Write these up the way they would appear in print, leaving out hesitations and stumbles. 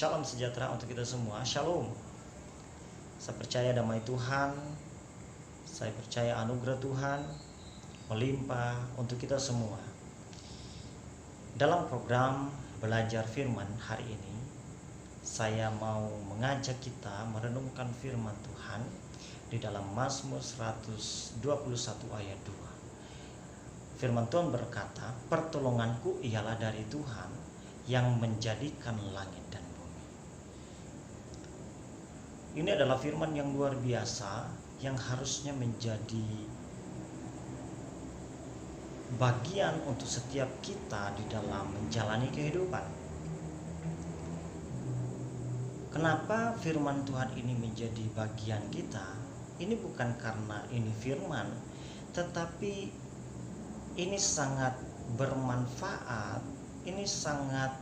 Shalom sejahtera untuk kita semua. Shalom. Saya percaya damai Tuhan, saya percaya anugerah Tuhan melimpah untuk kita semua. Dalam program belajar firman hari ini, saya mau mengajak kita merenungkan firman Tuhan di dalam Mazmur 121 ayat 2. Firman Tuhan berkata, "Pertolonganku ialah dari Tuhan yang menjadikan langit dan bumi." Ini adalah firman yang luar biasa yang harusnya menjadi bagian untuk setiap kita di dalam menjalani kehidupan. Kenapa firman Tuhan ini menjadi bagian kita? Ini bukan karena ini firman, tetapi ini sangat bermanfaat, ini sangat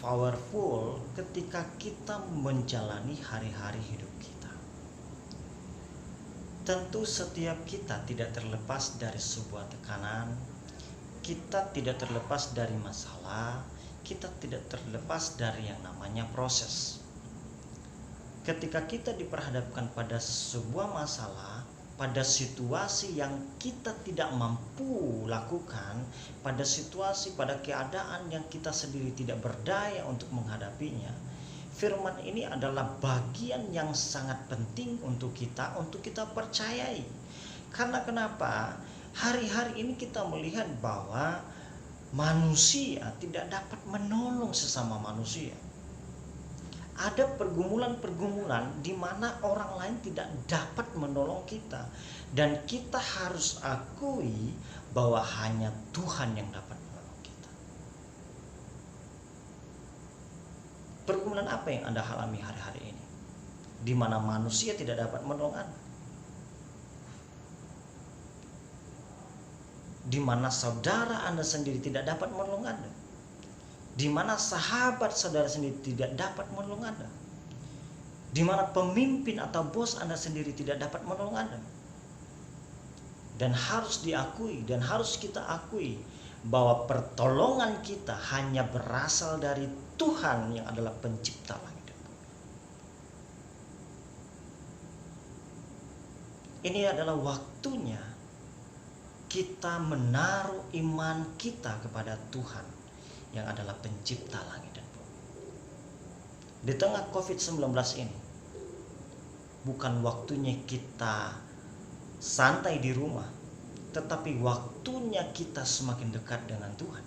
powerful ketika kita menjalani hari-hari hidup kita. Tentu setiap kita tidak terlepas dari sebuah tekanan, kita tidak terlepas dari masalah, kita tidak terlepas dari yang namanya proses. Ketika kita diperhadapkan pada sebuah masalah, pada situasi yang kita tidak mampu lakukan, pada situasi, pada keadaan yang kita sendiri tidak berdaya untuk menghadapinya, firman ini adalah bagian yang sangat penting untuk kita percayai. Karena kenapa? Hari-hari ini kita melihat bahwa manusia tidak dapat menolong sesama manusia. Ada pergumulan-pergumulan di mana orang lain tidak dapat menolong kita, dan kita harus akui bahwa hanya Tuhan yang dapat menolong kita. Pergumulan apa yang Anda alami hari-hari ini, di mana manusia tidak dapat menolong Anda? Di mana saudara Anda sendiri tidak dapat menolong Anda? Di mana sahabat saudara sendiri tidak dapat menolong Anda? Di mana pemimpin atau bos Anda sendiri tidak dapat menolong Anda? Dan harus diakui dan harus kita akui bahwa pertolongan kita hanya berasal dari Tuhan yang adalah pencipta langit dan bumi. Ini adalah waktunya kita menaruh iman kita kepada Tuhan yang adalah pencipta langit dan bumi. Di tengah COVID-19 ini, bukan waktunya kita santai di rumah, tetapi waktunya kita semakin dekat dengan Tuhan.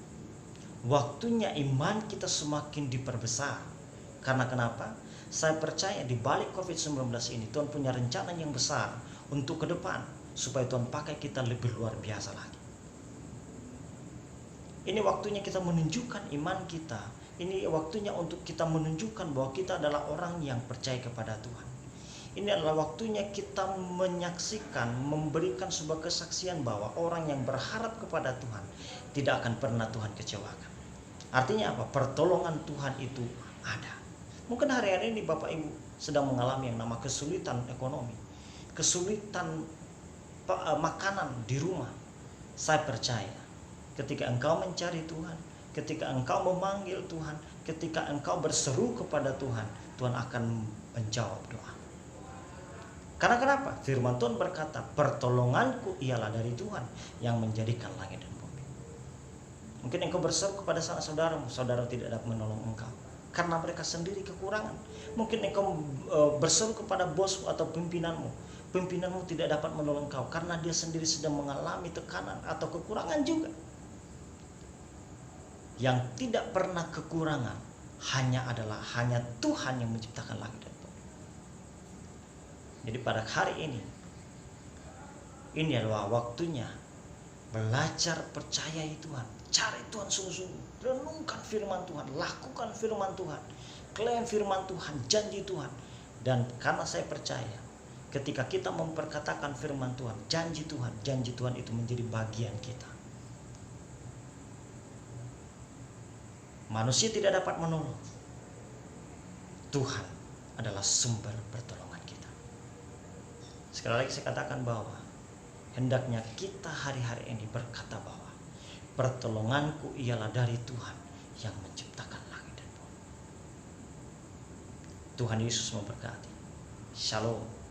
Waktunya iman kita semakin diperbesar. Karena kenapa? Saya percaya di balik COVID-19 ini Tuhan punya rencana yang besar untuk ke depan, supaya Tuhan pakai kita lebih luar biasa lagi. Ini waktunya kita menunjukkan iman kita. Ini waktunya untuk kita menunjukkan bahwa kita adalah orang yang percaya kepada Tuhan. Ini adalah waktunya kita menyaksikan, memberikan sebuah kesaksian bahwa orang yang berharap kepada Tuhan tidak akan pernah Tuhan kecewakan. Artinya apa? Pertolongan Tuhan itu ada. Mungkin hari-hari ini Bapak Ibu sedang mengalami yang nama kesulitan ekonomi, kesulitan makanan di rumah. Saya percaya ketika engkau mencari Tuhan, ketika engkau memanggil Tuhan, ketika engkau berseru kepada Tuhan, Tuhan akan menjawab doa. Karena kenapa? Firman Tuhan berkata, "Pertolonganku ialah dari Tuhan yang menjadikan langit dan bumi." Mungkin engkau berseru kepada saudaramu, saudara tidak dapat menolong engkau karena mereka sendiri kekurangan. Mungkin engkau berseru kepada bosmu atau pimpinanmu, pimpinanmu tidak dapat menolong engkau karena dia sendiri sedang mengalami tekanan atau kekurangan juga. Yang tidak pernah kekurangan hanya Tuhan yang menciptakan langit dan bumi. Jadi pada hari ini adalah waktunya belajar percayai Tuhan, cari Tuhan sungguh-sungguh, renungkan firman Tuhan, lakukan firman Tuhan, klaim firman Tuhan, janji Tuhan. Dan karena saya percaya ketika kita memperkatakan firman Tuhan, janji Tuhan itu menjadi bagian kita. Manusia tidak dapat menolong. Tuhan adalah sumber pertolongan kita. Sekali lagi saya katakan bahwa hendaknya kita hari-hari ini berkata bahwa pertolonganku ialah dari Tuhan yang menciptakan langit dan bumi. Tuhan Yesus memberkati. Shalom.